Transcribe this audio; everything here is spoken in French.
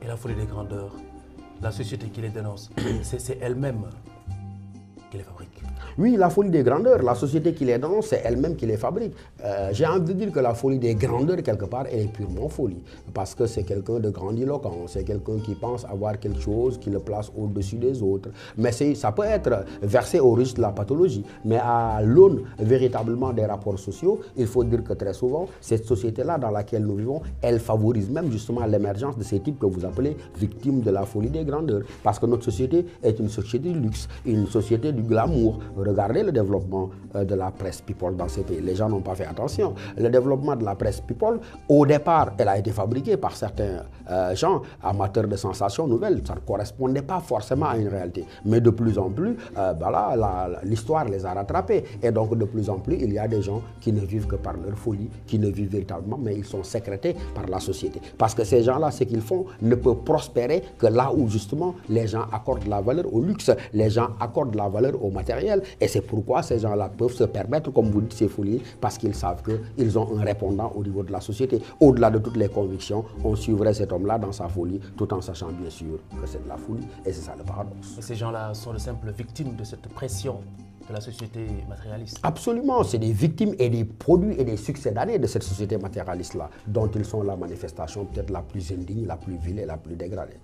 Et la folie des grandeurs, la société qui les dénonce, c'est elle-même qui les fabrique. Oui, la folie des grandeurs, la société qui les dénonce, c'est elle-même qui les fabrique. J'ai envie de dire que la folie des grandeurs, quelque part, elle est purement folie. Parce que c'est quelqu'un de grandiloquent, c'est quelqu'un qui pense avoir quelque chose qui le place au-dessus des autres. Mais ça peut être versé au risque de la pathologie. Mais à l'aune véritablement des rapports sociaux, il faut dire que très souvent, cette société-là dans laquelle nous vivons, elle favorise même justement l'émergence de ces types que vous appelez victimes de la folie des grandeurs. Parce que notre société est une société du luxe, une société du glamour. Regardez le développement de la presse people dans ces pays. Les gens n'ont pas fait attention. Le développement de la presse people, au départ, elle a été fabriquée par certains gens amateurs de sensations nouvelles. Ça ne correspondait pas forcément à une réalité. Mais de plus en plus, l'histoire les a rattrapés. Et donc, de plus en plus, il y a des gens qui ne vivent que par leur folie, qui ne vivent véritablement, mais ils sont sécrétés par la société. Parce que ces gens-là, ce qu'ils font ne peut prospérer que là où, justement, les gens accordent la valeur au luxe, les gens accordent la valeur au matériel. Et c'est pourquoi ces gens-là peuvent se permettre, comme vous dites, ces folies, parce qu'ils savent qu'ils ont un répondant au niveau de la société. Au-delà de toutes les convictions, on suivrait cet homme-là dans sa folie, tout en sachant bien sûr que c'est de la folie. Et c'est ça le paradoxe. Et ces gens-là sont de simples victimes de cette pression de la société matérialiste. Absolument, c'est des victimes et des produits et des succédanés de cette société matérialiste-là, dont ils sont la manifestation peut-être la plus indigne, la plus vile et la plus dégradée.